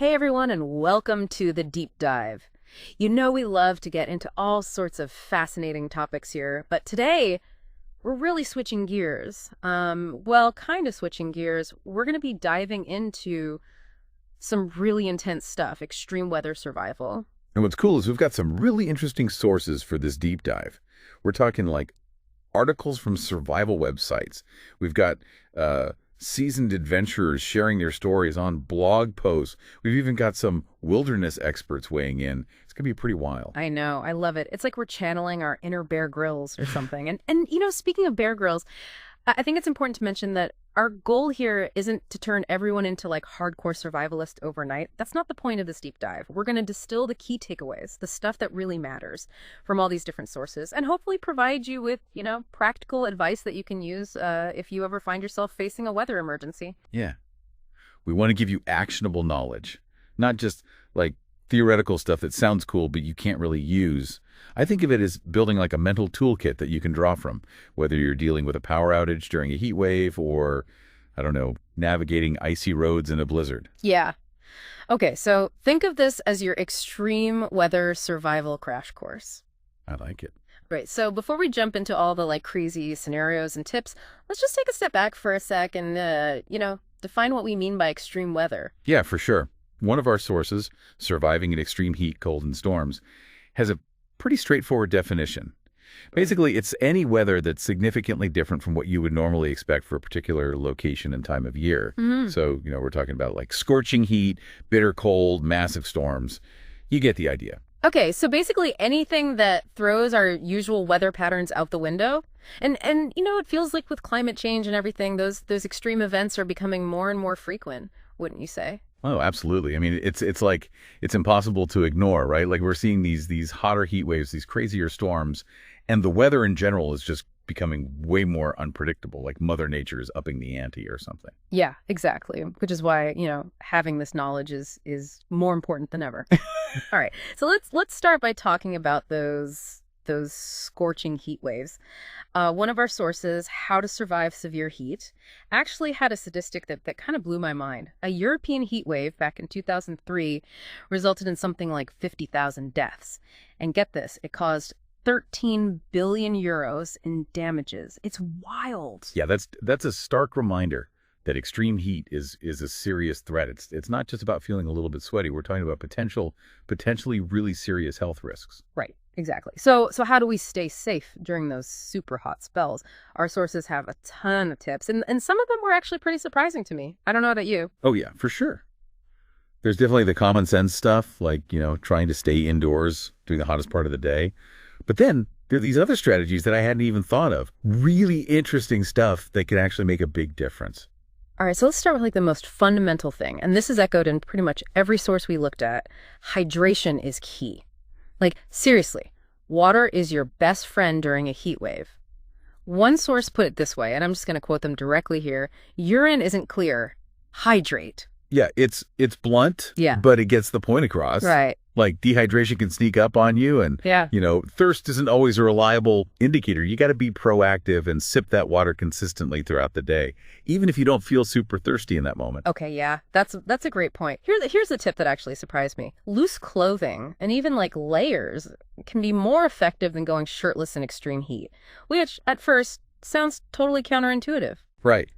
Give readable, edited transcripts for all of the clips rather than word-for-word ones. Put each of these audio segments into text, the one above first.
Hey everyone, and welcome to the deep dive. You know we love to get into all sorts of fascinating topics here, but today we're really switching gears. Kind of switching gears. We're going to be diving into some really intense stuff, extreme weather survival. And what's cool is we've got some really interesting sources for this deep dive. We're talking like articles from survival websites. We've got seasoned adventurers sharing their stories on blog posts. We've even got some wilderness experts weighing in. It's going to be pretty wild. I know, I love it. It's like we're channeling our inner Bear Grylls or something. And you know, speaking of Bear Grylls, I think it's important to mention that our goal here isn't to turn everyone into like hardcore survivalist overnight. That's not the point of this deep dive. We're going to distill the key takeaways, the stuff that really matters from all these different sources, and hopefully provide you with, practical advice that you can use if you ever find yourself facing a weather emergency. Yeah. We want to give you actionable knowledge, not just like theoretical stuff that sounds cool, but you can't really use. I think of it as building like a mental toolkit that you can draw from, whether you're dealing with a power outage during a heat wave or, I don't know, navigating icy roads in a blizzard. Yeah. Okay, so think of this as your extreme weather survival crash course. I like it. Right. So before we jump into all the like crazy scenarios and tips, let's just take a step back for a sec and, define what we mean by extreme weather. Yeah, for sure. One of our sources, Surviving in Extreme Heat, Cold, and Storms, has a pretty straightforward definition. Basically, it's any weather that's significantly different from what you would normally expect for a particular location and time of year. Mm-hmm. So, we're talking about like scorching heat, bitter cold, massive storms. You get the idea. Okay, so basically anything that throws our usual weather patterns out the window. And it feels like with climate change and everything, those extreme events are becoming more and more frequent, wouldn't you say? Oh, absolutely. I mean, it's like it's impossible to ignore, right? Like we're seeing these hotter heat waves, these crazier storms, and the weather in general is just becoming way more unpredictable, like Mother Nature is upping the ante or something. Yeah, exactly. Which is why, having this knowledge is more important than ever. All right. So let's start by talking about those scorching heat waves. One of our sources, How to Survive Severe Heat, actually had a statistic that kind of blew my mind. A European heat wave back in 2003 resulted in something like 50,000 deaths. And get this, it caused 13 billion euros in damages. It's wild. Yeah, that's a stark reminder that extreme heat is a serious threat. It's not just about feeling a little bit sweaty. We're talking about potentially really serious health risks. Right. Exactly. So how do we stay safe during those super hot spells? Our sources have a ton of tips, and some of them were actually pretty surprising to me. I don't know about you. Oh, yeah, for sure. There's definitely the common sense stuff, like, trying to stay indoors during the hottest part of the day. But then there are these other strategies that I hadn't even thought of. Really interesting stuff that can actually make a big difference. All right, so let's start with like the most fundamental thing, and this is echoed in pretty much every source we looked at. Hydration is key. Like, seriously, water is your best friend during a heat wave. One source put it this way, and I'm just going to quote them directly here. Urine isn't clear. Hydrate. Yeah, it's blunt, yeah, but it gets the point across. Right. Like dehydration can sneak up on you, and yeah, thirst isn't always a reliable indicator. You got to be proactive and sip that water consistently throughout the day, even if you don't feel super thirsty in that moment. Okay, yeah, that's a great point. Here's the tip that actually surprised me. Loose clothing and even like layers can be more effective than going shirtless in extreme heat, which at first sounds totally counterintuitive. Right.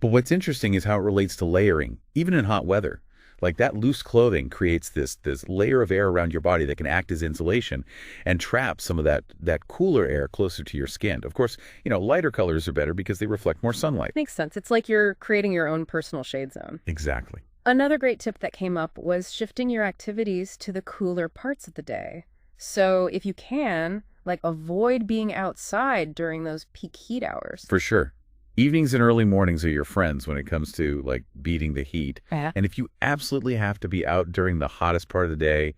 But what's interesting is how it relates to layering, even in hot weather. Like that loose clothing creates this layer of air around your body that can act as insulation and trap some of that cooler air closer to your skin. Of course, lighter colors are better because they reflect more sunlight. Makes sense. It's like you're creating your own personal shade zone. Exactly. Another great tip that came up was shifting your activities to the cooler parts of the day. So if you can, avoid being outside during those peak heat hours. For sure. Evenings and early mornings are your friends when it comes to beating the heat. Yeah. And if you absolutely have to be out during the hottest part of the day,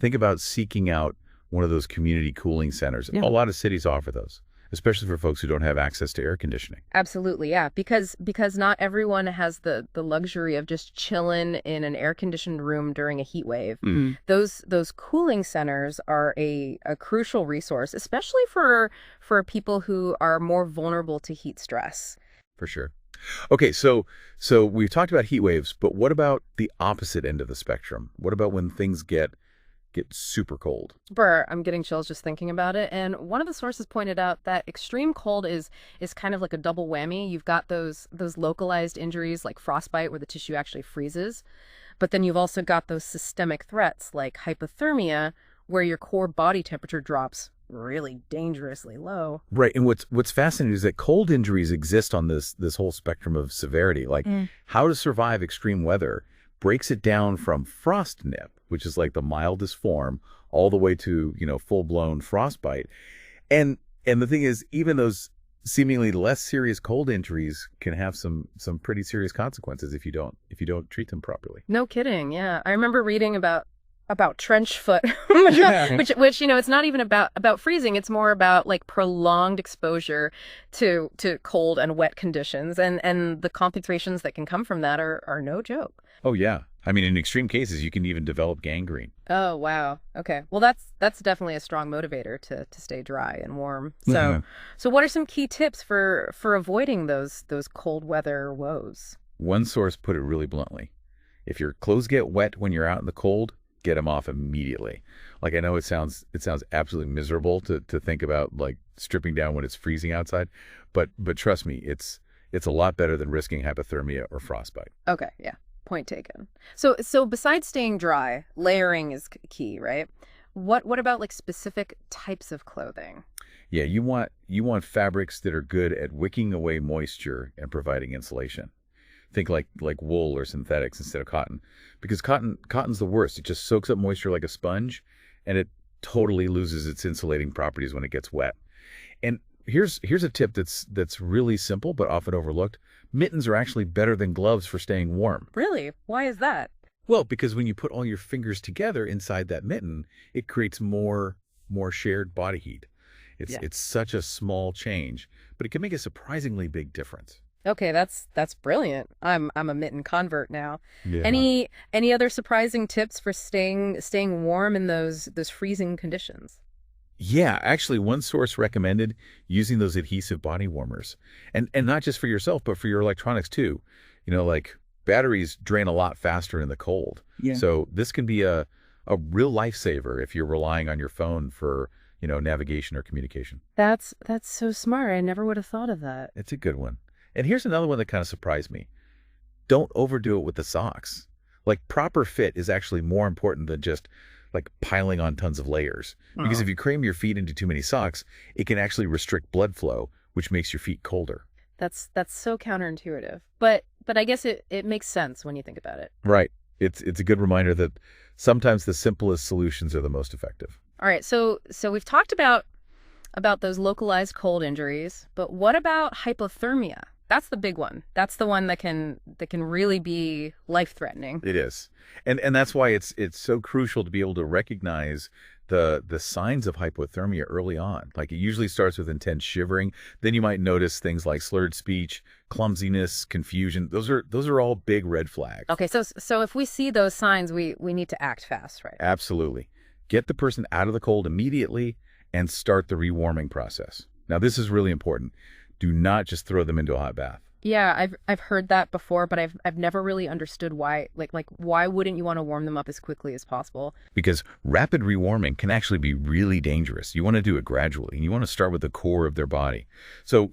think about seeking out one of those community cooling centers. Yeah. A lot of cities offer those, especially for folks who don't have access to air conditioning. Absolutely, yeah, because not everyone has the luxury of just chilling in an air-conditioned room during a heat wave. Mm-hmm. Those cooling centers are a crucial resource, especially for people who are more vulnerable to heat stress. For sure. Okay, so we've talked about heat waves, but what about the opposite end of the spectrum? What about when things get super cold? Brr, I'm getting chills just thinking about it. And one of the sources pointed out that extreme cold is kind of like a double whammy. You've got those localized injuries like frostbite where the tissue actually freezes, but then you've also got those systemic threats like hypothermia where your core body temperature drops really dangerously low. Right, and what's fascinating is that cold injuries exist on this whole spectrum of severity. Like how to survive extreme weather breaks it down from frost nip, which is like the mildest form, all the way to, full-blown frostbite. And the thing is, even those seemingly less serious cold injuries can have some pretty serious consequences if you don't treat them properly. No kidding. Yeah. I remember reading about trench foot, Yeah. which it's not even about freezing. It's more about like prolonged exposure to cold and wet conditions, and the complications that can come from that are no joke. Oh yeah. I mean, in extreme cases, you can even develop gangrene. Oh wow. Okay. Well, that's definitely a strong motivator to stay dry and warm. So Yeah. so what are some key tips for avoiding those cold weather woes? One source put it really bluntly. If your clothes get wet when you're out in the cold, get them off immediately. Like I know it sounds absolutely miserable to think about like stripping down when it's freezing outside, but trust me, it's a lot better than risking hypothermia or frostbite. Okay, yeah. Point taken. So besides staying dry, layering is key, right? What about like specific types of clothing? Yeah, you want fabrics that are good at wicking away moisture and providing insulation. Think like wool or synthetics instead of cotton, because cotton's the worst. It just soaks up moisture like a sponge, and it totally loses its insulating properties when it gets wet. And here's a tip that's really simple but often overlooked. Mittens are actually better than gloves for staying warm. Really? Why is that? Well, because when you put all your fingers together inside that mitten, it creates more shared body heat. Yeah. It's such a small change, but it can make a surprisingly big difference. Okay, that's brilliant. I'm a mitten convert now. Yeah. Any other surprising tips for staying warm in those freezing conditions? Yeah, actually, one source recommended using those adhesive body warmers, and not just for yourself, but for your electronics too. Like batteries drain a lot faster in the cold. Yeah. So this can be a real lifesaver if you're relying on your phone for, navigation or communication. That's so smart. I never would have thought of that. It's a good one. And here's another one that kind of surprised me. Don't overdo it with the socks. Like proper fit is actually more important than just like piling on tons of layers. Because if you cram your feet into too many socks, it can actually restrict blood flow, which makes your feet colder. That's so counterintuitive. But I guess it makes sense when you think about it. Right. It's a good reminder that sometimes the simplest solutions are the most effective. All right. So we've talked about those localized cold injuries, but what about hypothermia? That's the big one. That's the one that can really be life-threatening. It is. And that's why it's so crucial to be able to recognize the signs of hypothermia early on. Like it usually starts with intense shivering. Then you might notice things like slurred speech, clumsiness, confusion. Those are all big red flags. Okay, so if we see those signs, we need to act fast, right? Absolutely. Get the person out of the cold immediately and start the rewarming process. Now, this is really important. Do not just throw them into a hot bath. Yeah, I've heard that before, but I've never really understood why. Like why wouldn't you want to warm them up as quickly as possible? Because rapid rewarming can actually be really dangerous. You want to do it gradually, and you want to start with the core of their body. So,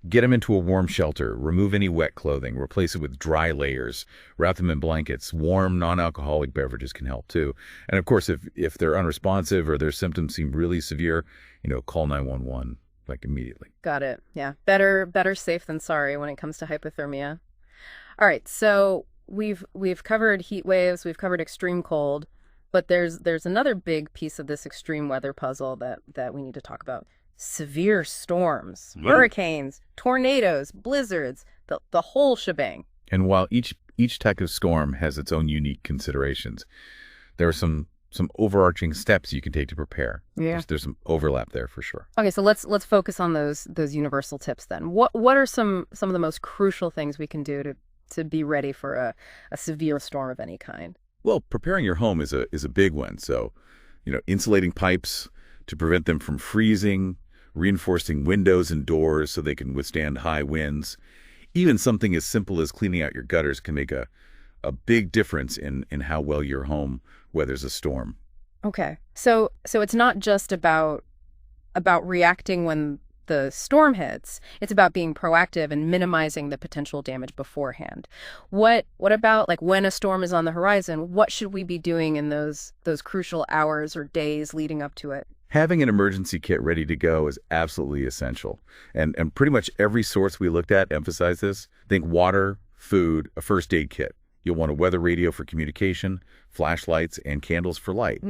get them into a warm shelter, remove any wet clothing, replace it with dry layers, wrap them in blankets. Warm, non-alcoholic beverages can help too. And of course, if they're unresponsive or their symptoms seem really severe, call 911. Like immediately. Got it. Yeah. Better safe than sorry when it comes to hypothermia. All right. So we've covered heat waves, we've covered extreme cold, but there's another big piece of this extreme weather puzzle that we need to talk about. Severe storms, hurricanes, tornadoes, blizzards, the whole shebang. And while each type of storm has its own unique considerations, there are some overarching steps you can take to prepare. Yeah. There's some overlap there for sure. Okay, so let's focus on those universal tips then. What are some of the most crucial things we can do to be ready for a severe storm of any kind? Well, preparing your home is a big one. So, insulating pipes to prevent them from freezing, reinforcing windows and doors so they can withstand high winds, Even something as simple as cleaning out your gutters can make a big difference in how well your home weathers a storm. Okay. So it's not just about reacting when the storm hits. It's about being proactive and minimizing the potential damage beforehand. What about like when a storm is on the horizon? What should we be doing in those crucial hours or days leading up to it? Having an emergency kit ready to go is absolutely essential. And pretty much every source we looked at emphasized this. Think water, food, a first aid kit. You'll want a weather radio for communication, flashlights, and candles for light.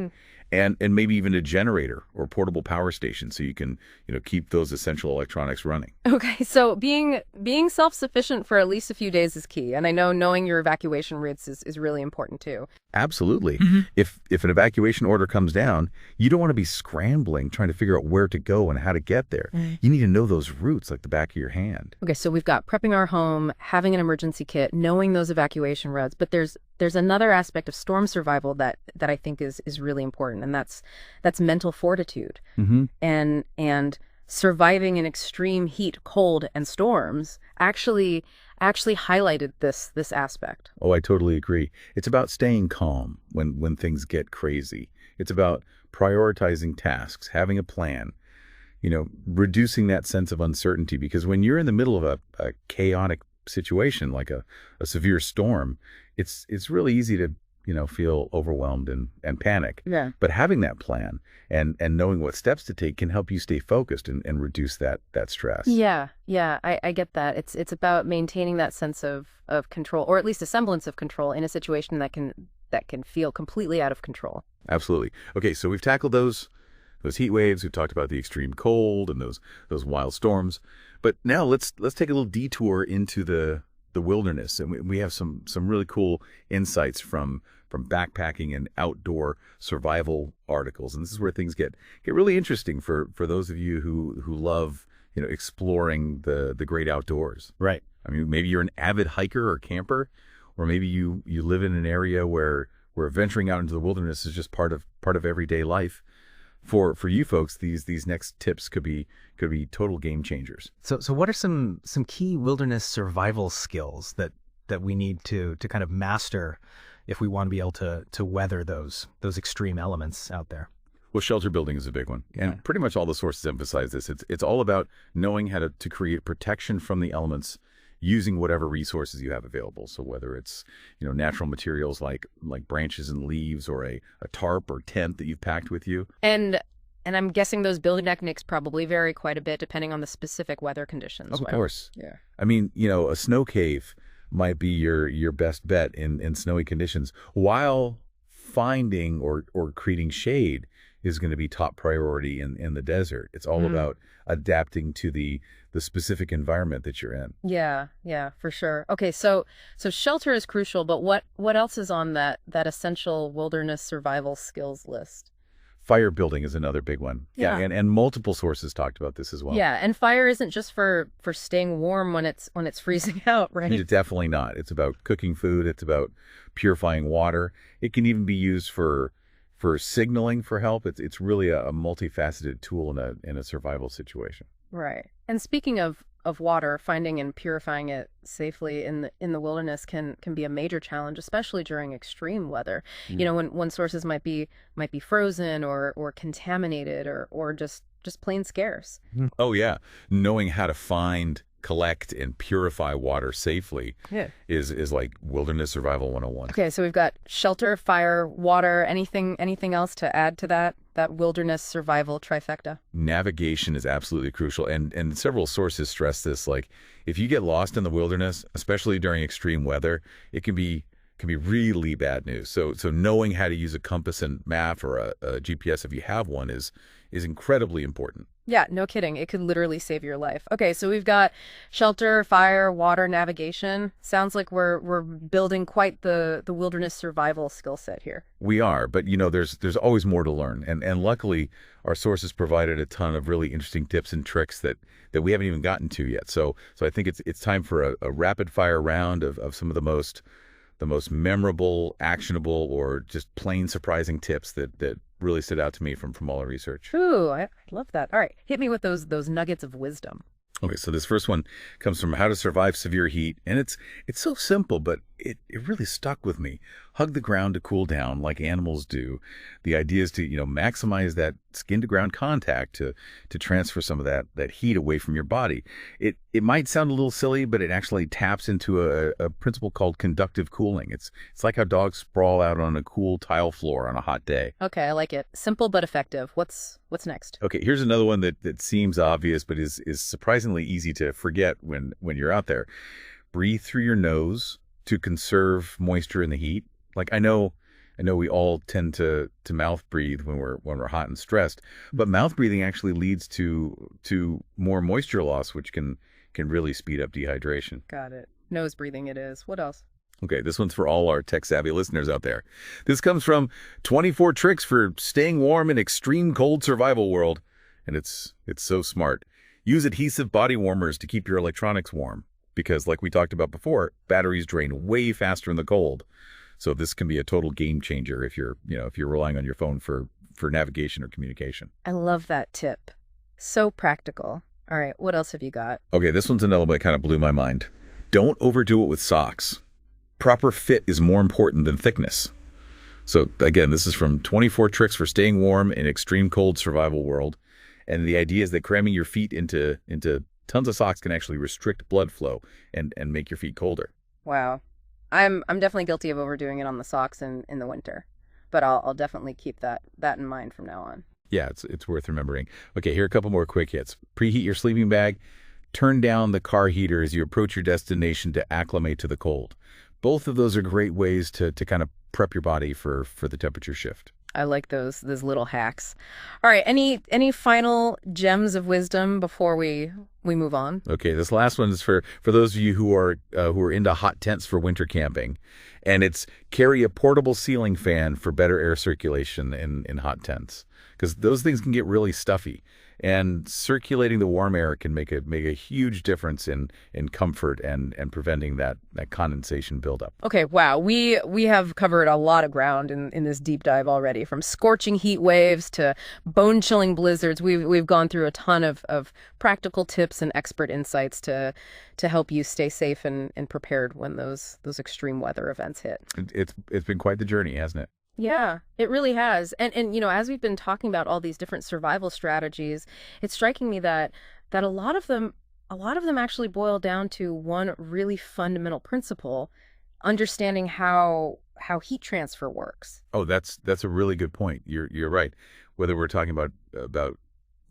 And maybe even a generator or portable power station so you can, keep those essential electronics running. Okay, so being self-sufficient for at least a few days is key. And I know knowing your evacuation routes is really important too. Absolutely. If an evacuation order comes down, you don't want to be scrambling trying to figure out where to go and how to get there. You need to know those routes like the back of your hand. Okay, so we've got prepping our home, having an emergency kit, knowing those evacuation routes, but there's another aspect of storm survival that I think is really important, and that's mental fortitude. And surviving in extreme heat, cold, and storms actually highlighted this aspect. Oh, I totally agree. It's about staying calm when things get crazy. It's about prioritizing tasks, having a plan, reducing that sense of uncertainty, because when you're in the middle of a chaotic situation like a severe storm, it's really easy to feel overwhelmed and panic. Yeah. But having that plan and knowing what steps to take can help you stay focused and reduce that stress. Yeah, I get that. It's about maintaining that sense of control, or at least a semblance of control in a situation that can feel completely out of control. Absolutely. Okay, so we've tackled those heat waves. We've talked about the extreme cold and those wild storms. But now let's take a little detour into the wilderness, and we have some really cool insights from backpacking and outdoor survival articles. And this is where things get really interesting for those of you who love exploring the great outdoors. Right. I mean, maybe you're an avid hiker or camper, or maybe you live in an area where venturing out into the wilderness is just part of everyday life. For you folks, these next tips could be total game changers. So what are some key wilderness survival skills that we need to kind of master if we want to be able to weather those extreme elements out there? Well, shelter building is a big one. And pretty much all the sources emphasize this. It's all about knowing how to create protection from the elements using whatever resources you have available. So whether it's, natural materials like branches and leaves, or a tarp or tent that you've packed with you. And I'm guessing those building techniques probably vary quite a bit depending on the specific weather conditions. Of course. Yeah. I mean, a snow cave might be your best bet in snowy conditions, while finding or creating shade is going to be top priority in the desert. It's all about adapting to the specific environment that you're in. Yeah, for sure. Okay, so shelter is crucial, but what else is on that essential wilderness survival skills list? Fire building is another big one. Yeah. And multiple sources talked about this as well. Yeah, and fire isn't just for staying warm when it's freezing out, right? It's definitely not. It's about cooking food. It's about purifying water. It can even be used for signaling for help. It's really a multifaceted tool in a survival situation. Right. And speaking of water, finding and purifying it safely in the wilderness can be a major challenge, especially during extreme weather. When sources might be frozen or contaminated or just plain scarce. Oh yeah, knowing how to find, collect, and purify water safely is like wilderness survival 101. Okay, so we've got shelter, fire, water. Anything else to add to that wilderness survival trifecta? Navigation is absolutely crucial, and several sources stress this. Like, if you get lost in the wilderness, especially during extreme weather, it can be really bad news. So knowing how to use a compass and map, or a GPS if you have one, is incredibly important. Yeah, no kidding. It could literally save your life. Okay, so we've got shelter, fire, water, navigation. Sounds like we're building quite the wilderness survival skill set here. We are, but there's always more to learn. And luckily, our sources provided a ton of really interesting tips and tricks that we haven't even gotten to yet. So I think it's time for a rapid fire round of some of the most memorable, actionable, or just plain surprising tips that really stood out to me from all our research. Ooh, I love that. All right, hit me with those nuggets of wisdom. Okay, so this first one comes from How to Survive Severe Heat, and it's so simple, but it really stuck with me. Hug the ground to cool down like animals do. The idea is to, maximize that skin to ground contact to transfer some of that heat away from your body. It might sound a little silly, but it actually taps into a principle called conductive cooling. It's like how dogs sprawl out on a cool tile floor on a hot day. Okay, I like it. Simple but effective. What's next? Okay, here's another one that seems obvious, but is surprisingly easy to forget when you're out there. Breathe through your nose to conserve moisture in the heat. Like I know we all tend to mouth breathe when we're hot and stressed, but mouth breathing actually leads to more moisture loss, which can really speed up dehydration. Got it. Nose breathing it is. What else? Okay, this one's for all our tech-savvy listeners out there. This comes from 24 Tricks for Staying Warm in Extreme Cold Survival World, and it's so smart. Use adhesive body warmers to keep your electronics warm because, like we talked about before, batteries drain way faster in the cold. So this can be a total game changer if you're relying on your phone for navigation or communication. I love that tip. So practical. All right, what else have you got? Okay, this one's another one that kind of blew my mind. Don't overdo it with socks. Proper fit is more important than thickness. So again, this is from 24 Tricks for Staying Warm in Extreme Cold Survival World. And the idea is that cramming your feet into tons of socks can actually restrict blood flow and make your feet colder. Wow. I'm definitely guilty of overdoing it on the socks in the winter, but I'll definitely keep that in mind from now on. Yeah, it's worth remembering. Okay, here are a couple more quick hits. Preheat your sleeping bag. Turn down the car heater as you approach your destination to acclimate to the cold. Both of those are great ways to kind of prep your body for the temperature shift. I like those little hacks. All right, any final gems of wisdom before we move on? Okay, this last one is for those of you who are into hot tents for winter camping, and it's carry a portable ceiling fan for better air circulation in hot tents because those things can get really stuffy. And circulating the warm air can make a huge difference in comfort and preventing that condensation buildup. Okay, wow. We have covered a lot of ground in this deep dive already, from scorching heat waves to bone-chilling blizzards. We've gone through a ton of practical tips and expert insights to help you stay safe and prepared when those extreme weather events hit. It's been quite the journey, hasn't it? Yeah, it really has. And as we've been talking about all these different survival strategies, it's striking me that a lot of them actually boil down to one really fundamental principle, understanding how heat transfer works. Oh, that's a really good point. You're right. Whether we're talking about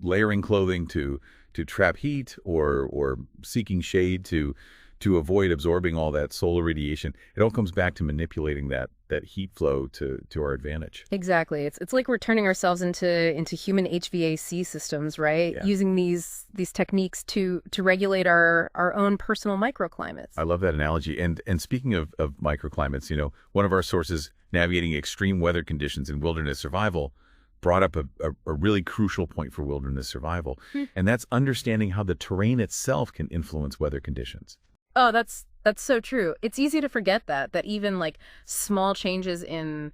layering clothing to trap heat or seeking shade to avoid absorbing all that solar radiation, it all comes back to manipulating that heat flow to our advantage. Exactly. It's like we're turning ourselves into human HVAC systems, right? Yeah. Using these techniques to regulate our own personal microclimates. I love that analogy. And speaking of microclimates, one of our sources navigating extreme weather conditions in wilderness survival brought up a really crucial point for wilderness survival. And that's understanding how the terrain itself can influence weather conditions. Oh, that's so true. It's easy to forget that even like small changes in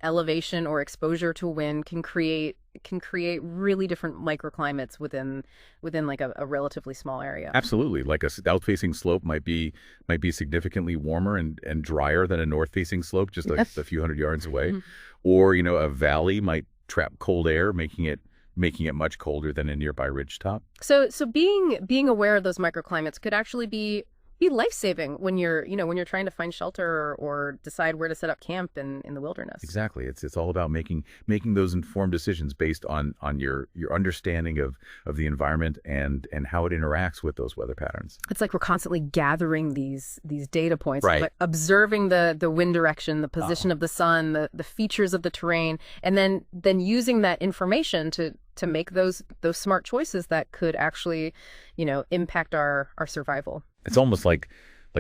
elevation or exposure to wind can create really different microclimates within like a relatively small area. Absolutely. Like a south-facing slope might be significantly warmer and drier than a north-facing slope just a few hundred yards away. Mm-hmm. Or, a valley might trap cold air, making it much colder than a nearby ridgetop. So being aware of those microclimates could actually be life-saving when you're trying to find shelter or decide where to set up camp in the wilderness. Exactly. It's all about making those informed decisions based on your understanding of the environment and how it interacts with those weather patterns. It's like we're constantly gathering these data points, right? Like observing the wind direction, the position of the sun, the features of the terrain, and then using that information to make those smart choices that could actually, impact our survival. It's almost like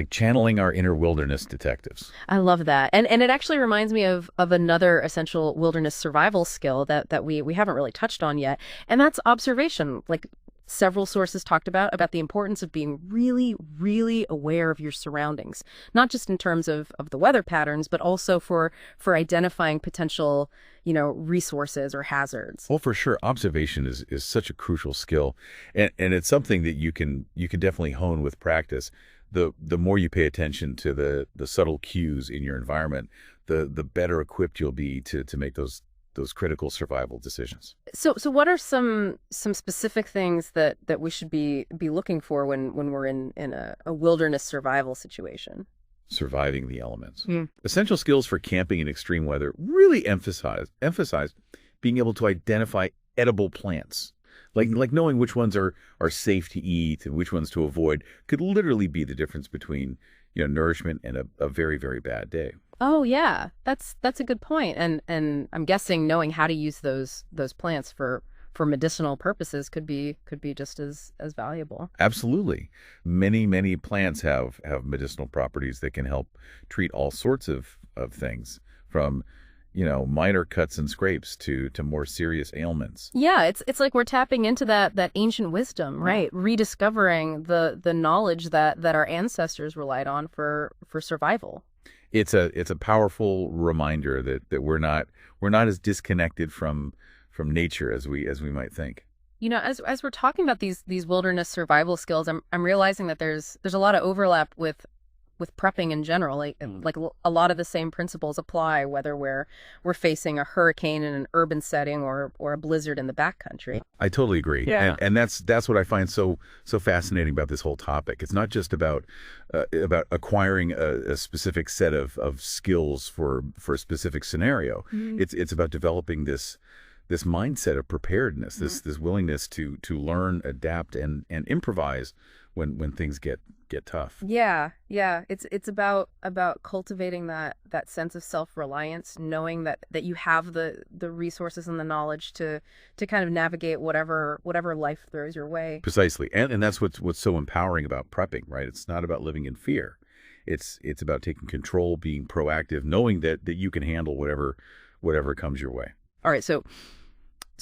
channeling our inner wilderness detectives. I love that. And it actually reminds me of another essential wilderness survival skill that we haven't really touched on yet. And that's observation, like several sources talked about the importance of being really, really aware of your surroundings, not just in terms of the weather patterns, but also for identifying potential, resources or hazards. Well, for sure, observation is such a crucial skill, and it's something that you can definitely hone with practice. The more you pay attention to the subtle cues in your environment, the better equipped you'll be to make those critical survival decisions. So what are some specific things that we should be looking for when we're in a wilderness survival situation? Surviving the elements. Essential skills for camping in extreme weather really emphasize being able to identify edible plants. Like knowing which ones are safe to eat and which ones to avoid could literally be the difference between nourishment and a very, very bad day. Oh yeah, that's a good point. And I'm guessing knowing how to use those plants for medicinal purposes could be just as valuable. Absolutely. Many plants have medicinal properties that can help treat all sorts of things, from minor cuts and scrapes to more serious ailments. Yeah, it's like we're tapping into that ancient wisdom, right? Rediscovering the knowledge that our ancestors relied on for survival. It's a powerful reminder that we're not as disconnected from nature as we might think. As we're talking about these wilderness survival skills, I'm realizing that there's a lot of overlap with prepping in general. Like a lot of the same principles apply whether we're facing a hurricane in an urban setting or a blizzard in the backcountry. I totally agree. Yeah. And that's what I find so fascinating about this whole topic. It's not just about acquiring a specific set of skills for a specific scenario. Mm-hmm. It's about developing this mindset of preparedness, this willingness to learn, adapt, and improvise when things get tough. Yeah. It's about cultivating that sense of self-reliance, knowing that you have the resources and the knowledge to kind of navigate whatever life throws your way. Precisely. And that's what's so empowering about prepping, right? It's not about living in fear. It's about taking control, being proactive, knowing that you can handle whatever comes your way. All right, so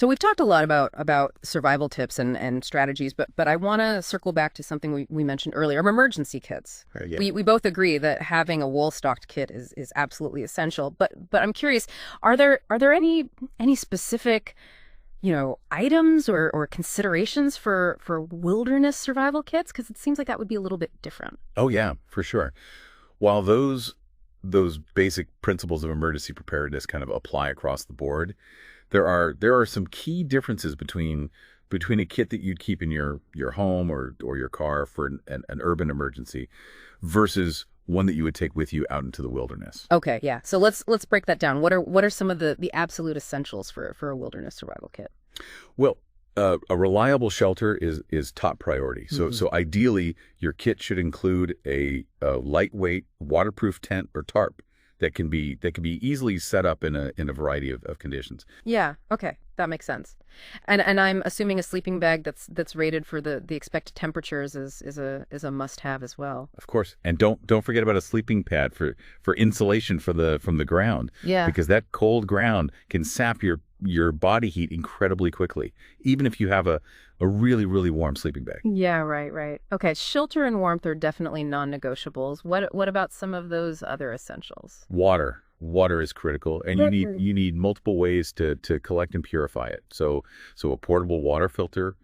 we've talked a lot about survival tips and strategies, but I want to circle back to something we mentioned earlier, emergency kits. Yeah. We both agree that having a wool-stocked kit is absolutely essential. But I'm curious, are there any specific items or considerations for wilderness survival kits? Because it seems like that would be a little bit different. Oh yeah, for sure. While those basic principles of emergency preparedness kind of apply across the board, there are some key differences between a kit that you'd keep in your home or your car for an urban emergency versus one that you would take with you out into the wilderness. Okay, yeah. So let's break that down. What are some of the absolute essentials for a wilderness survival kit? Well, a reliable shelter is top priority. So ideally, your kit should include a lightweight waterproof tent or tarp that can be easily set up in a variety of conditions. Yeah, okay. That makes sense. And I'm assuming a sleeping bag that's rated for the expected temperatures is a must-have as well. Of course. And don't forget about a sleeping pad for insulation from the ground. Yeah. Because that cold ground can sap your body heat incredibly quickly, even if you have a really, really warm sleeping bag. Yeah, right. Okay, shelter and warmth are definitely non-negotiables. What about some of those other essentials? Water is critical, and you need multiple ways to collect and purify it. So a portable water filter,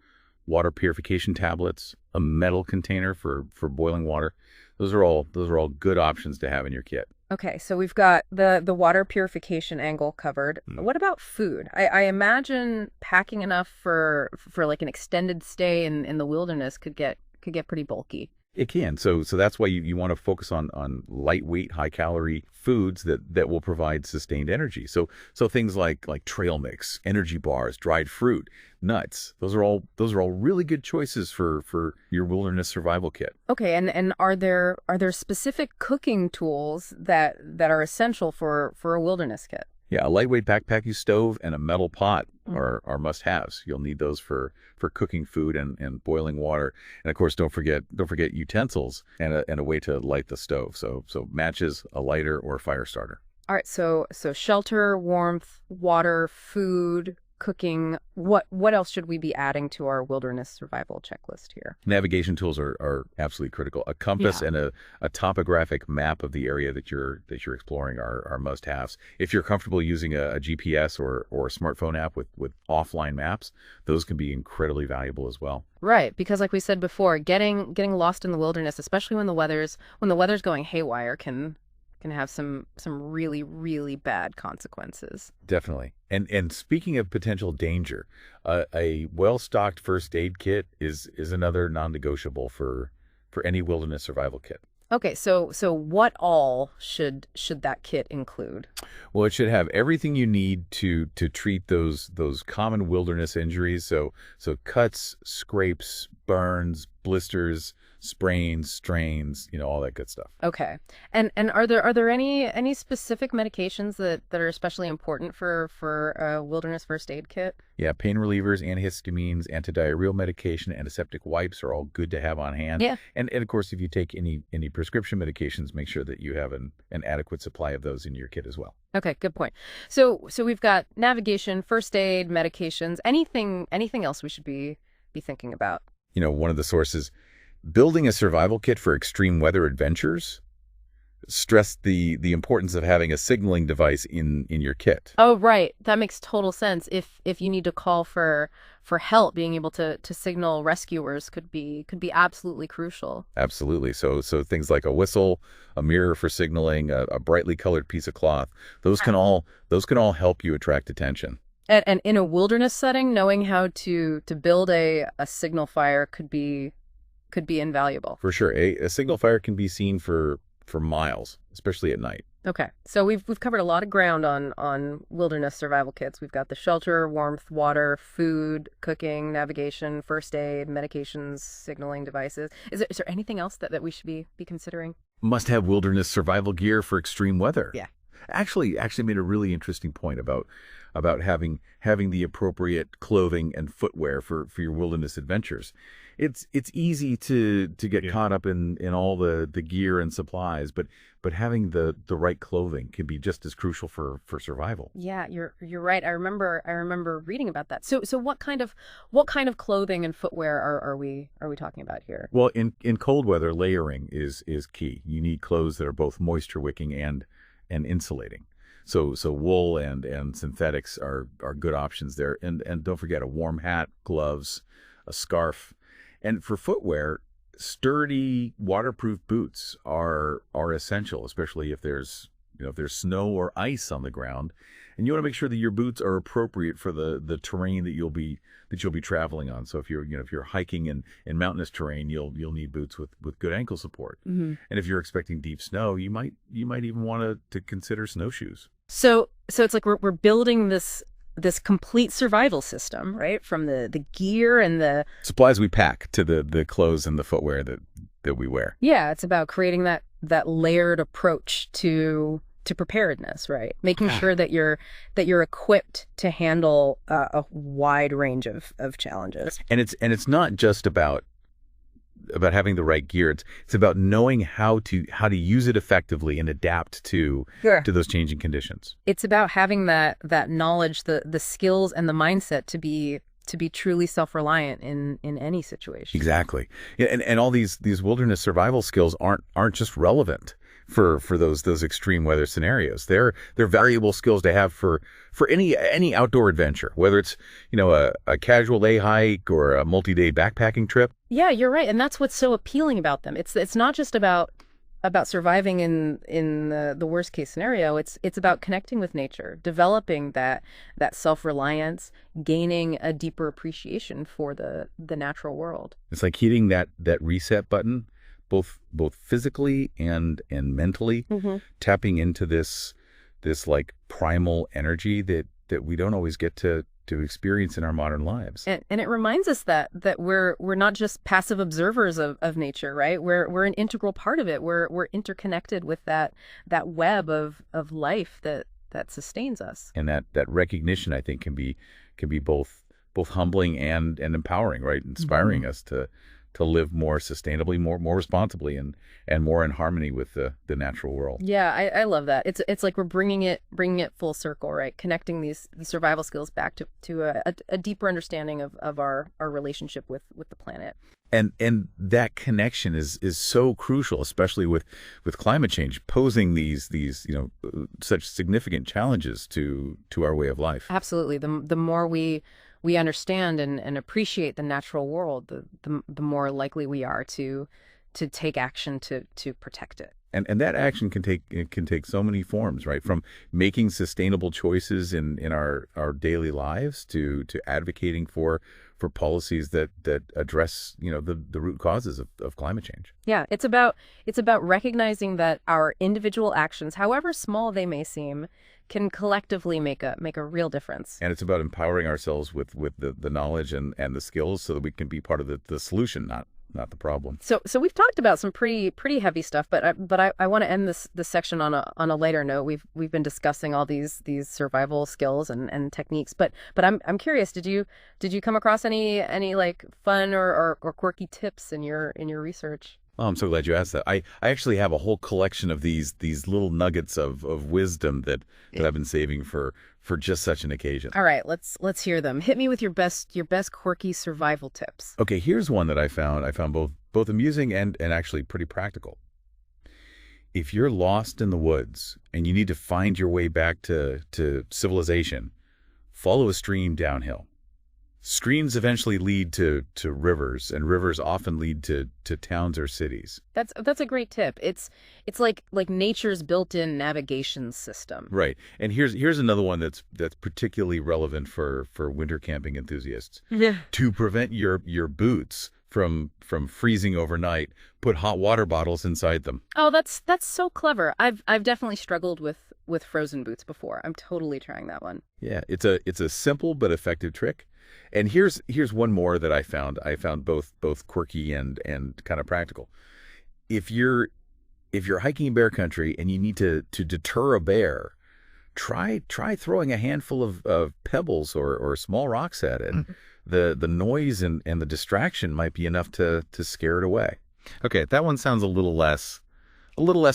water purification tablets, a metal container for boiling water. Those are all good options to have in your kit. Okay, so we've got the water purification angle covered. What about food? I imagine packing enough for like an extended stay in the wilderness could get pretty bulky. It can. So that's why you want to focus on lightweight, high-calorie foods that will provide sustained energy. So things like trail mix, energy bars, dried fruit, nuts. Those are all really good choices for your wilderness survival kit. Okay, and are there specific cooking tools that are essential for a wilderness kit? Yeah, a lightweight backpacking stove and a metal pot are must-haves. You'll need those for cooking food and boiling water. And of course, don't forget utensils and a way to light the stove. So matches, a lighter, or a fire starter. All right, so shelter, warmth, water, food, cooking, what else should we be adding to our wilderness survival checklist here? Navigation tools are absolutely critical. A compass Yeah. and a topographic map of the area that you're exploring are must-haves. If you're comfortable using a GPS or a smartphone app with offline maps, those can be incredibly valuable as well. Right, because like we said before, getting lost in the wilderness, especially when the weather's going haywire, can have some really, really bad consequences. Definitely. And speaking of potential danger, a well-stocked first aid kit is another non-negotiable for any wilderness survival kit. Okay, so what all should that kit include? Well, it should have everything you need to treat those common wilderness injuries. So cuts, scrapes, burns, blisters, sprains, strains, all that good stuff. Okay. And are there any specific medications that are especially important for a wilderness first aid kit? Yeah, pain relievers, antihistamines, antidiarrheal medication, antiseptic wipes are all good to have on hand. Yeah. And of course, if you take any prescription medications, make sure that you have an adequate supply of those in your kit as well. Okay, good point. So we've got navigation, first aid, medications, anything else we should be thinking about? One of the sources, building a survival kit for extreme weather adventures, stressed the importance of having a signaling device in your kit. Oh, right. That makes total sense. If you need to call for help, being able to signal rescuers could be absolutely crucial. Absolutely. So things like a whistle, a mirror for signaling, a brightly colored piece of cloth, those can all help you attract attention. And in a wilderness setting, knowing how to build a signal fire could be invaluable. For sure. A signal fire can be seen for miles, especially at night. Okay. So we've covered a lot of ground on wilderness survival kits. We've got the shelter, warmth, water, food, cooking, navigation, first aid, medications, signaling devices. Is there anything else that we should be considering? Must have wilderness survival gear for extreme weather. Yeah. Actually made a really interesting point about having the appropriate clothing and footwear for your wilderness adventures. It's easy to get caught up in all the gear and supplies, but having the right clothing can be just as crucial for survival. Yeah, you're right. I remember reading about that. So what kind of clothing and footwear are we talking about here? Well, in cold weather, layering is key. You need clothes that are both moisture wicking and insulating. So wool and synthetics are good options there. And don't forget a warm hat, gloves, a scarf. And for footwear, sturdy, waterproof boots are essential, especially if there's snow or ice on the ground. And you want to make sure that your boots are appropriate for the terrain that you'll be traveling on. So if you're hiking in mountainous terrain, you'll need boots with good ankle support. Mm-hmm. And if you're expecting deep snow, you might even want to consider snowshoes. So it's like we're building this complete survival system, right? From the gear and the supplies we pack to the clothes and the footwear that we wear. Yeah, it's about creating that layered approach to preparedness, right? Making sure that you're equipped to handle a wide range of challenges. And it's not just about having the right gear. It's about knowing how to use it effectively and adapt to those changing conditions. It's about having that knowledge, the skills and the mindset to be truly self-reliant in any situation. Exactly. Yeah, and all these wilderness survival skills aren't just relevant for those extreme weather scenarios. They're valuable skills to have for any outdoor adventure, whether it's a casual day hike or a multi-day backpacking trip. Yeah, you're right, and that's what's so appealing about them. It's not just about surviving in the worst case scenario. It's about connecting with nature, developing that self-reliance, gaining a deeper appreciation for the natural world. It's like hitting that reset button, both physically and mentally, tapping into this like primal energy that we don't always get to experience in our modern lives. And it reminds us that we're not just passive observers of nature, right? We're an integral part of it. We're interconnected with that web of life that sustains us. And that recognition, I think, can be both humbling and empowering, right? Inspiring us to to live more sustainably, more responsibly, and more in harmony with the natural world. Yeah, I love that. It's like we're bringing it full circle, right? Connecting these survival skills back to a deeper understanding of our relationship with the planet. And that connection is so crucial, especially with climate change posing these such significant challenges to our way of life. Absolutely. The more we understand and appreciate the natural world, the more likely we are to take action to protect it. And that action can take so many forms, right? From making sustainable choices in our daily lives to advocating for policies that address the root causes of climate change. Yeah, it's about recognizing that our individual actions, however small they may seem, can collectively make a real difference. And it's about empowering ourselves with the knowledge and the skills so that we can be part of the solution, not the problem. So we've talked about some pretty heavy stuff, but I want to end this section on a lighter note. We've been discussing all these survival skills and techniques, but I'm curious, did you come across any like fun or quirky tips in your research? Oh, I'm so glad you asked that. I actually have a whole collection of these little nuggets of wisdom that I've been saving for just such an occasion. All right, let's hear them. Hit me with your best quirky survival tips. Okay, here's one that I found. I found both amusing and actually pretty practical. If you're lost in the woods and you need to find your way back to civilization, follow a stream downhill. Streams eventually lead to rivers, and rivers often lead to towns or cities. That's a great tip. It's like nature's built-in navigation system. Right. And here's another one that's particularly relevant for winter camping enthusiasts. Yeah. To prevent your boots from freezing overnight, put hot water bottles inside them. Oh, that's so clever. I've definitely struggled with frozen boots before. I'm totally trying that one. Yeah, it's a simple but effective trick. And here's one more that I found. I found both quirky and kind of practical. If you're hiking in bear country and you need to deter a bear, try throwing a handful of pebbles or small rocks at it. The noise and the distraction might be enough to scare it away. Okay, that one sounds a little less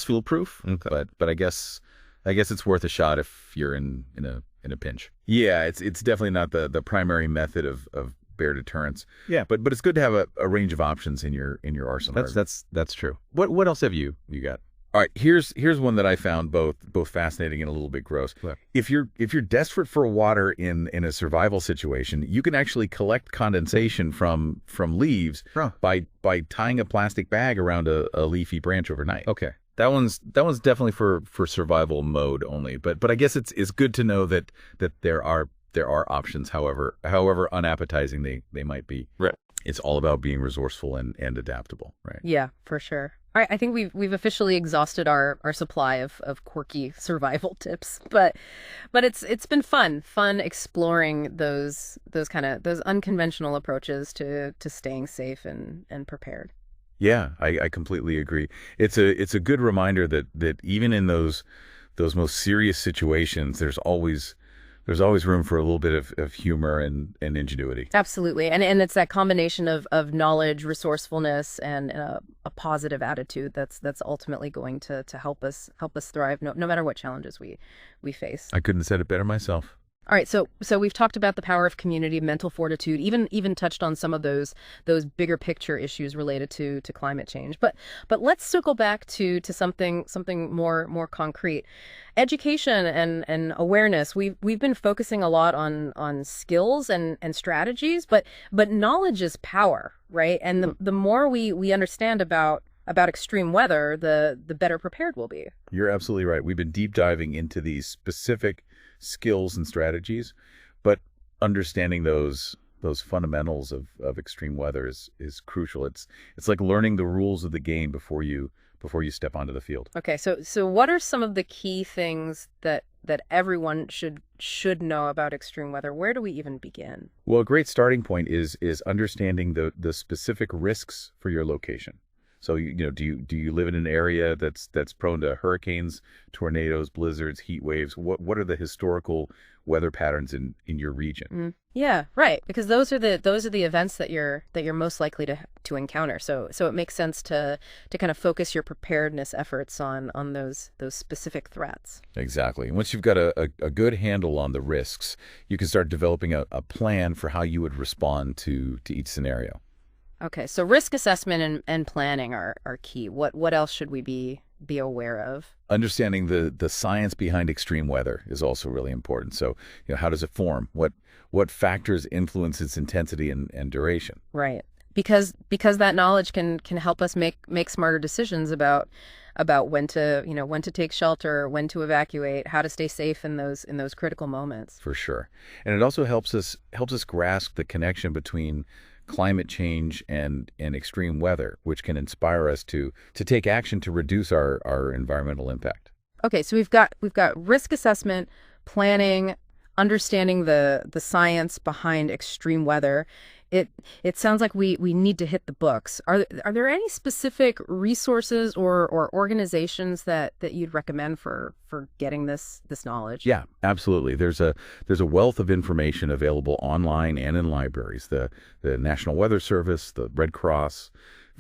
foolproof, but I guess it's worth a shot if you're in a pinch. Yeah, it's definitely not the primary method of bear deterrence. Yeah, but it's good to have a range of options in your arsenal. That's true. What else have you got? All right, here's one that I found both fascinating and a little bit gross. Yeah. If you're desperate for water in a survival situation, you can actually collect condensation from leaves by tying a plastic bag around a leafy branch overnight. Okay. That one's definitely for survival mode only, but I guess it's good to know that there are options, however unappetizing they might be. Right. It's all about being resourceful and adaptable, right? Yeah, for sure. All right, I think we've officially exhausted our supply of quirky survival tips, but it's been fun exploring those unconventional approaches to staying safe and prepared. Yeah, I completely agree. It's a good reminder that even in those most serious situations, there's always room for a little bit of humor and ingenuity. Absolutely, and it's that combination of knowledge, resourcefulness, and a positive attitude that's ultimately going to help us thrive no matter what challenges we face. I couldn't have said it better myself. All right, so we've talked about the power of community, mental fortitude, even touched on some of those bigger picture issues related to climate change. But let's circle back to something more concrete. Education and awareness. We've been focusing a lot on skills and strategies, but knowledge is power, right? And the more we understand about extreme weather, the better prepared we'll be. You're absolutely right. We've been deep diving into these specific skills and strategies, but understanding those fundamentals of extreme weather is crucial. It's like learning the rules of the game before you step onto the field. Okay, so what are some of the key things that everyone should know about extreme weather? Where do we even begin? Well, a great starting point is understanding the specific risks for your location. So do you live in an area that's prone to hurricanes, tornadoes, blizzards, heat waves? What are the historical weather patterns in your region? Yeah, right. Because those are the events that you're most likely to encounter. So it makes sense to kind of focus your preparedness efforts on those specific threats. Exactly. Once you've got a good handle on the risks, you can start developing a plan for how you would respond to each scenario. Okay, so risk assessment and planning are key. What else should we be aware of? Understanding the science behind extreme weather is also really important. So, how does it form? What factors influence its intensity and duration? Right. Because that knowledge can help us make smarter decisions about when to take shelter, when to evacuate, how to stay safe in those critical moments. For sure. And it also helps us grasp the connection between climate change and extreme weather, which can inspire us to take action to reduce our environmental impact. Okay, so we've got risk assessment, planning, understanding the science behind extreme weather. It sounds like we need to hit the books. Are there any specific resources or organizations that you'd recommend for getting this knowledge? Yeah, absolutely. There's a wealth of information available online and in libraries. The National Weather Service, the Red Cross,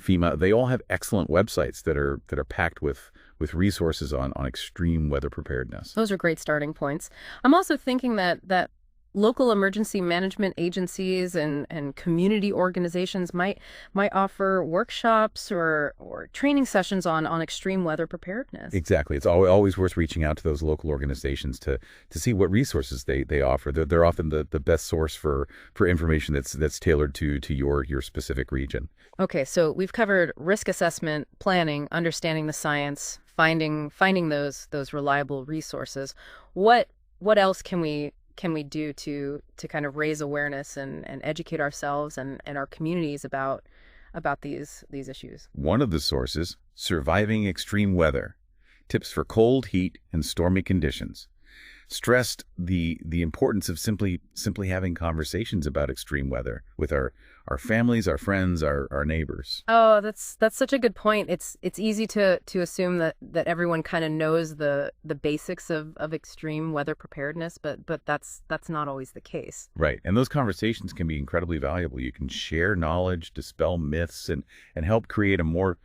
FEMA, they all have excellent websites that are packed with resources on extreme weather preparedness. Those are great starting points. I'm also thinking that local emergency management agencies and community organizations might offer workshops or training sessions on extreme weather preparedness. Exactly. It's always worth reaching out to those local organizations to see what resources they offer. They're often the best source for information that's tailored to your specific region. Okay, so we've covered risk assessment, planning, understanding the science, finding those reliable resources. What else can we do to kind of raise awareness and educate ourselves and our communities about these issues? One of the sources, Surviving Extreme Weather, Tips for Cold, Heat, and Stormy Conditions, stressed the importance of simply having conversations about extreme weather with our families, our friends, our neighbors. Oh, that's such a good point. It's easy to assume that everyone kind of knows the basics of extreme weather preparedness, but that's not always the case. Right. And those conversations can be incredibly valuable. You can share knowledge, dispel myths, and help create a more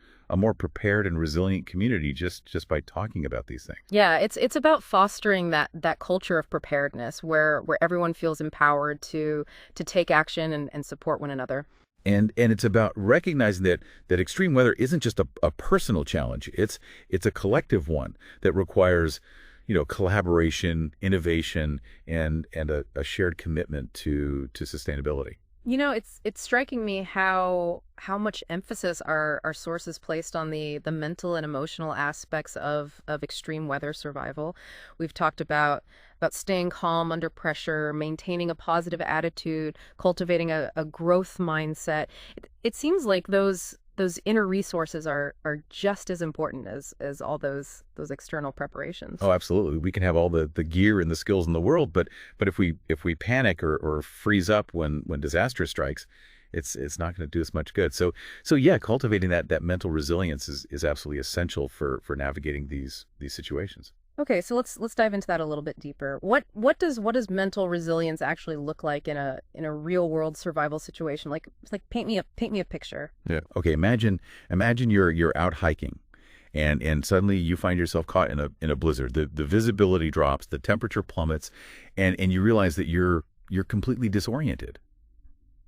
prepared and resilient community just by talking about these things. Yeah, it's about fostering that culture of preparedness where everyone feels empowered to take action and support one another. And it's about recognizing that extreme weather isn't just a personal challenge. It's a collective one that requires, collaboration, innovation, and a shared commitment to sustainability. It's striking me how much emphasis our sources placed on the mental and emotional aspects of extreme weather survival. We've talked about staying calm under pressure, maintaining a positive attitude, cultivating a growth mindset. It seems like those inner resources are just as important as all those external preparations. Oh, absolutely. We can have all the gear and the skills in the world, but if we panic or freeze up when disaster strikes, it's not going to do us much good. So yeah, cultivating that mental resilience is absolutely essential for navigating these situations. Okay, so let's dive into that a little bit deeper. What does mental resilience actually look like in a real world survival situation? Like paint me a picture. Yeah. Okay. Imagine you're out hiking, and suddenly you find yourself caught in a blizzard. The visibility drops, the temperature plummets, and you realize that you're completely disoriented.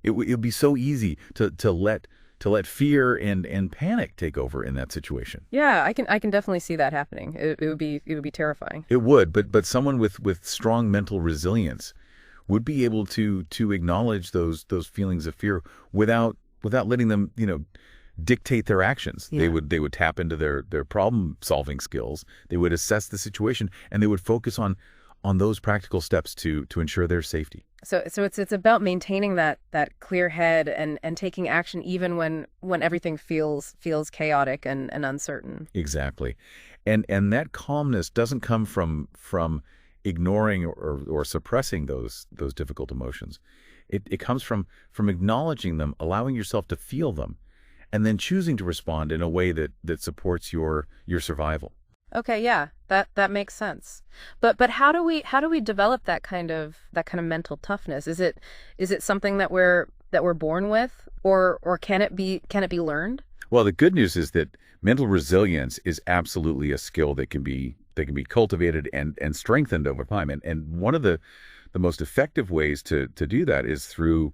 It would be so easy to let fear and panic take over in that situation. Yeah, I can definitely see that happening. It would be terrifying. It would, but someone with strong mental resilience would be able to acknowledge those feelings of fear without letting them, dictate their actions. Yeah. They would tap into their problem solving skills. They would assess the situation, and they would focus on those practical steps to ensure their safety. So it's about maintaining that clear head and taking action even when everything feels chaotic and uncertain. Exactly. And that calmness doesn't come from ignoring or suppressing those difficult emotions. It comes from acknowledging them, allowing yourself to feel them, and then choosing to respond in a way that supports your survival. Okay, yeah, that makes sense. But how do we develop that kind of mental toughness? Is it something that we're born with, or can it be learned? Well, the good news is that mental resilience is absolutely a skill that can be cultivated and strengthened over time. And one of the most effective ways to do that is through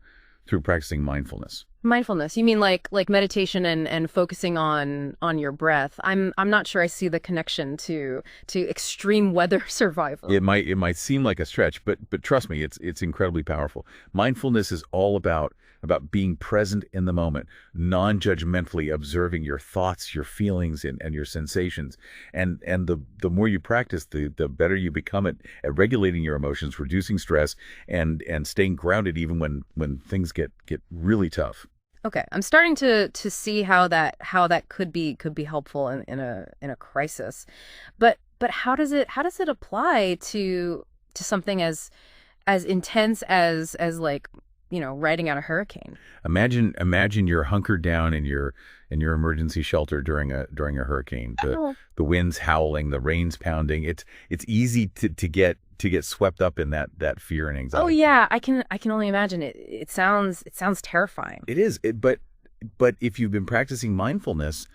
practicing mindfulness. Mindfulness. You mean like meditation and focusing on your breath. I'm not sure I see the connection to extreme weather survival. It might seem like a stretch, but trust me, it's incredibly powerful. Mindfulness is all about being present in the moment, non-judgmentally observing your thoughts, your feelings, and your sensations. And the more you practice, the better you become at regulating your emotions, reducing stress, and staying grounded even when things get really tough. Okay, I'm starting to see how that could be helpful in a crisis, but how does it apply to something as intense as like riding out a hurricane? Imagine you're hunkered down in your emergency shelter during a hurricane. Oh, The wind's howling, the rain's pounding. It's easy to get swept up in that fear and oh anxiety. yeah, I can only imagine it. It sounds terrifying. It is. But if you've been practicing mindfulness,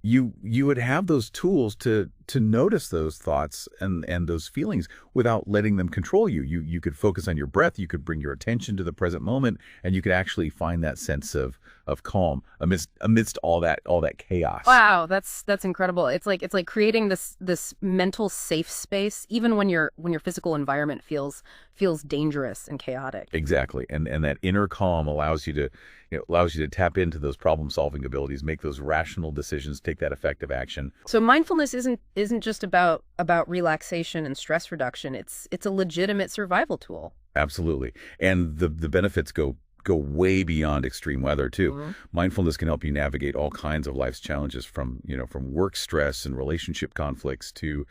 you would have those tools to notice those thoughts and those feelings without letting them control you. You could focus on your breath, you could bring your attention to the present moment, and you could actually find that sense of calm amidst all that chaos. Wow, that's incredible. It's like creating this mental safe space even when your physical environment feels dangerous and chaotic. Exactly. And that inner calm allows you to tap into those problem solving abilities, make those rational decisions, take that effective action. So mindfulness isn't just about relaxation and stress reduction. It's a legitimate survival tool. Absolutely. And the benefits go way beyond extreme weather too. Mhm. Mindfulness can help you navigate all kinds of life's challenges from work stress and relationship conflicts to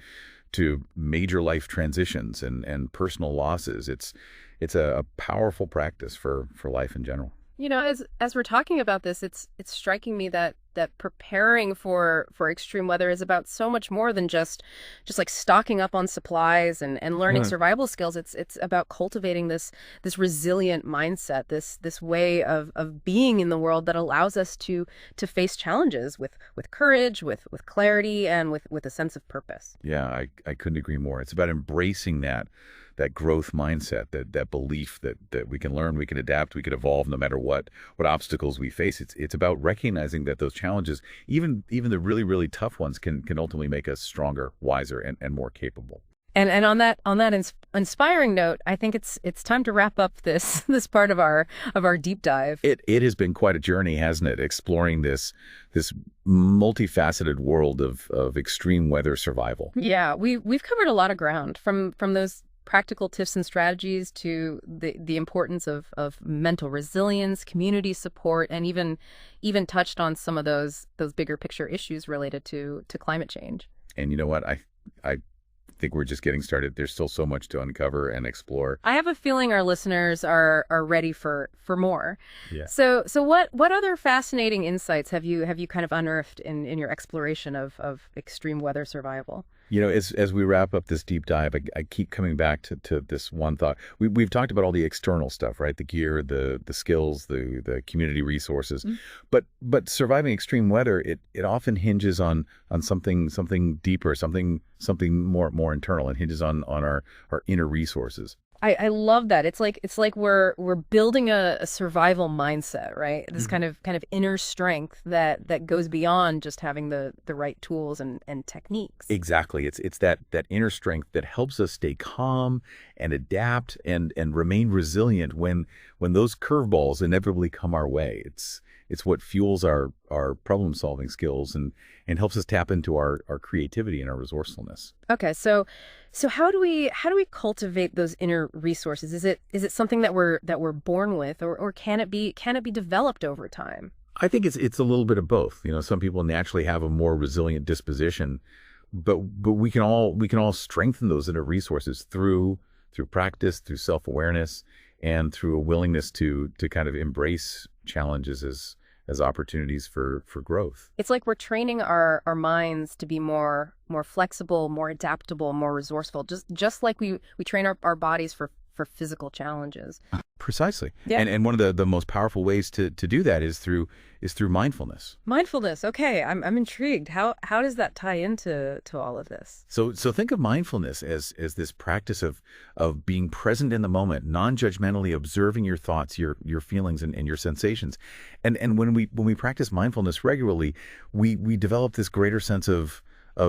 major life transitions and personal losses. It's a powerful practice for life in general. As we're talking about this, it's striking me that preparing for extreme weather is about so much more than just like stocking up on supplies and learning survival skills. It's about cultivating this resilient mindset, this way of being in the world that allows us to face challenges with courage, with clarity, and with a sense of purpose. Yeah, I couldn't agree more. It's about embracing that growth mindset, that belief that we can learn, we can adapt, we can evolve no matter what obstacles we face. It's about recognizing that those challenges, even the really, really tough ones, can ultimately make us stronger, wiser, and more capable. And on that inspiring note, I think it's time to wrap up this part of our deep dive. It has been quite a journey, hasn't it? Exploring this multifaceted world of extreme weather survival. Yeah, we've covered a lot of ground from those practical tips and strategies to the importance of mental resilience, community support, and even touched on some of those bigger picture issues related to climate change. And you know what? I think we're just getting started. There's still so much to uncover and explore. I have a feeling our listeners are ready for more. Yeah. So what other fascinating insights have you kind of unearthed in your exploration of extreme weather survival? As we wrap up this deep dive, I keep coming back to this one thought. We've talked about all the external stuff, right? The gear, the skills, the community resources. Mm. But surviving extreme weather, it often hinges on something deeper, something more internal, and hinges on our inner resources. I love that. It's like we're building a survival mindset, right? This kind of inner strength that goes beyond just having the right tools and techniques. Exactly. It's that inner strength that helps us stay calm and adapt and remain resilient when those curveballs inevitably come our way. It's what fuels our problem solving skills and helps us tap into our creativity and our resourcefulness. Okay, so how do we cultivate those inner resources? Is it something that we're born with, or can it be developed over time? I think it's a little bit of both. Some people naturally have a more resilient disposition, but we can all strengthen those inner resources through practice, through self-awareness, and through a willingness to kind of embrace challenges as opportunities for growth. It's like we're training our minds to be more flexible, more adaptable, more resourceful, just like we train our bodies for physical challenges. Precisely. Yeah. And one of the most powerful ways to do that is through mindfulness. Mindfulness. Okay, I'm intrigued. How does that tie into all of this? So think of mindfulness as this practice of being present in the moment, non-judgmentally observing your thoughts, your feelings, and your sensations. And when we practice mindfulness regularly, we develop this greater sense of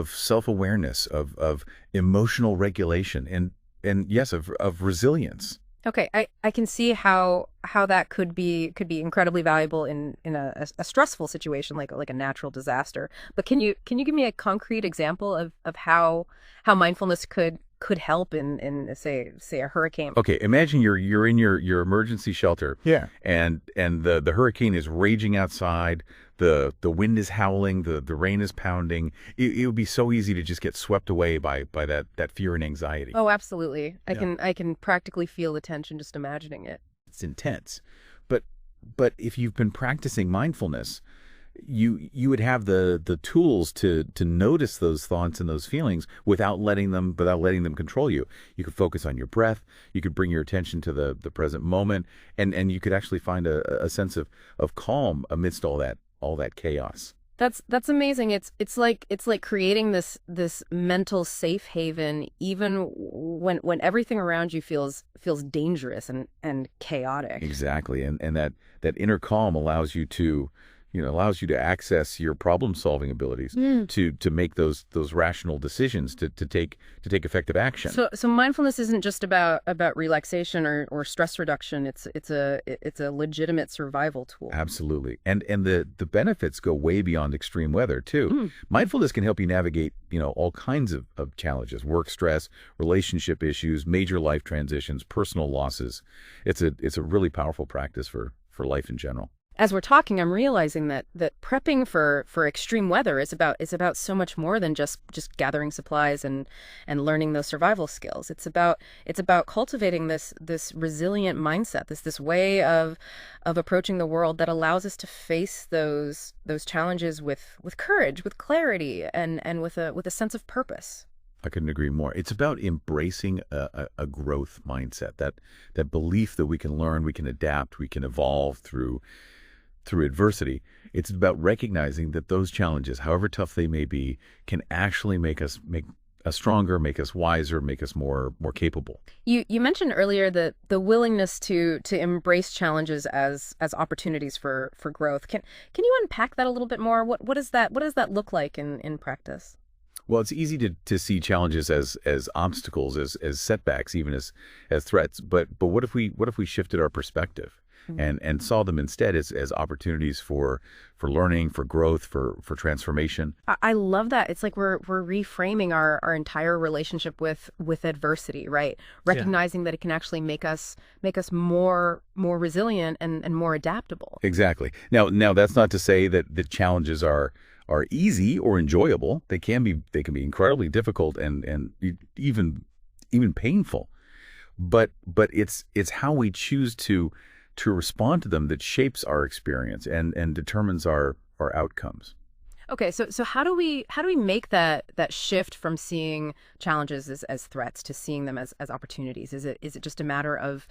self-awareness, of emotional regulation, and yes, of resilience. Okay, I can see how that could be incredibly valuable in a stressful situation like a natural disaster. But can you give me a concrete example of how mindfulness could help in say a hurricane? Okay, imagine you're in your emergency shelter. Yeah. And the hurricane is raging outside. The wind is howling, the rain is pounding. It would be so easy to just get swept away by that fear and anxiety. Oh, absolutely. Yeah. I can practically feel the tension just imagining it. It's intense. But if you've been practicing mindfulness, you would have the tools to notice those thoughts and those feelings without letting them control you. You could focus on your breath. You could bring your attention to the present moment, and you could actually find a sense of calm amidst all that chaos. That's amazing. It's like creating this mental safe haven even when everything around you feels dangerous and chaotic. Exactly. And that inner calm allows you to access your problem-solving abilities, to make those rational decisions, to take effective action. So mindfulness isn't just about relaxation or stress reduction. It's a legitimate survival tool. Absolutely. And the benefits go way beyond extreme weather too. Mindfulness can help you navigate, all kinds of challenges, work stress, relationship issues, major life transitions, personal losses. It's a really powerful practice for life in general. As we're talking, I'm realizing that prepping for extreme weather is about so much more than just gathering supplies and learning those survival skills. It's about cultivating this resilient mindset, this way of approaching the world that allows us to face those challenges with courage, with clarity, and with a sense of purpose. I couldn't agree more. It's about embracing a growth mindset, that belief that we can learn, we can adapt, we can evolve through adversity. It's about recognizing that those challenges, however tough they may be, can actually make us stronger, make us wiser, make us more capable. You mentioned earlier that the willingness to embrace challenges as opportunities for growth. Can you unpack that a little bit more? What does that look like in practice? Well, it's easy to see challenges as obstacles, as setbacks, even as threats. But what if we shifted our perspective and saw them instead as opportunities for learning, for growth, for transformation? I love that. It's like we're reframing our entire relationship with adversity, right? Recognizing that it can actually make us more resilient and more adaptable. Exactly. Now that's not to say that the challenges are easy or enjoyable. They can be incredibly difficult and even painful. But it's how we choose to respond to them that shapes our experience and determines our outcomes. Okay, so how do we make that shift from seeing challenges as threats to seeing them as opportunities? Is it just a matter of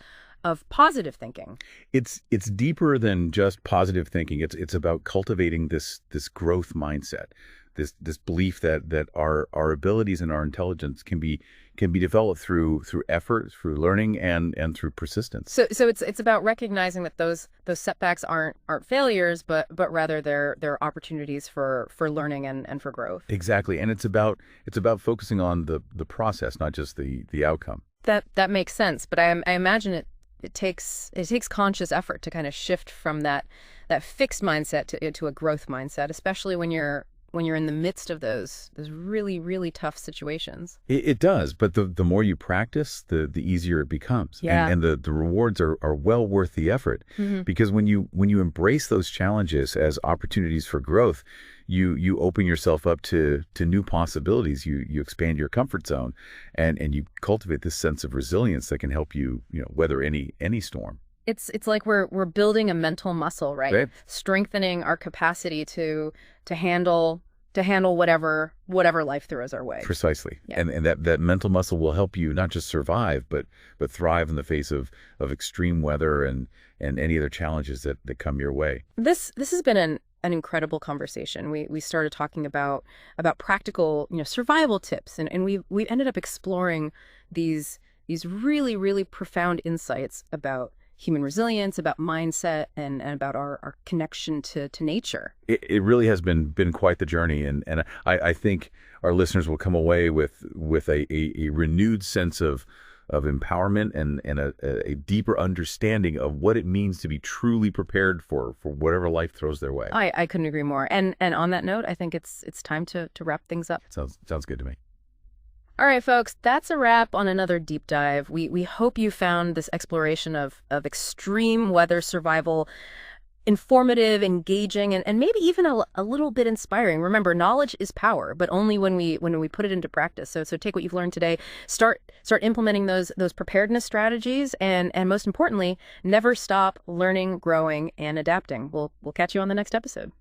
positive thinking? It's deeper than just positive thinking. It's about cultivating this growth mindset, this belief that our abilities and our intelligence can be developed through effort, through learning, and through persistence. So it's about recognizing that those setbacks aren't failures, but rather they're opportunities for learning and for growth. Exactly, and it's about focusing on the process, not just the outcome. That makes sense, but I imagine it takes conscious effort to kind of shift from that fixed mindset to a growth mindset, especially when you're in the midst of those really, really tough situations. It does, but the more you practice, the easier it becomes. Yeah. And the rewards are well worth the effort. Because when you embrace those challenges as opportunities for growth, you open yourself up to new possibilities. You expand your comfort zone, and you cultivate this sense of resilience that can help you weather any storm. It's like we're building a mental muscle, right? Right. Strengthening our capacity to handle whatever life throws our way. Precisely. Yeah. And that mental muscle will help you not just survive, but thrive in the face of extreme weather and any other challenges that come your way. This has been an incredible conversation. We started talking about practical, survival tips, and we ended up exploring these really, really profound insights about human resilience, about mindset, and about our connection to nature. It really has been quite the journey, and I think our listeners will come away with a renewed sense of empowerment and a deeper understanding of what it means to be truly prepared for whatever life throws their way. I couldn't agree more. And on that note, I think it's time to wrap things up. Sounds good to me. All right, folks, that's a wrap on another deep dive. We hope you found this exploration of extreme weather survival informative, engaging, and maybe even a little bit inspiring. Remember, knowledge is power, but only when we put it into practice. So take what you've learned today, start implementing those preparedness strategies, and most importantly, never stop learning, growing, and adapting. We'll catch you on the next episode.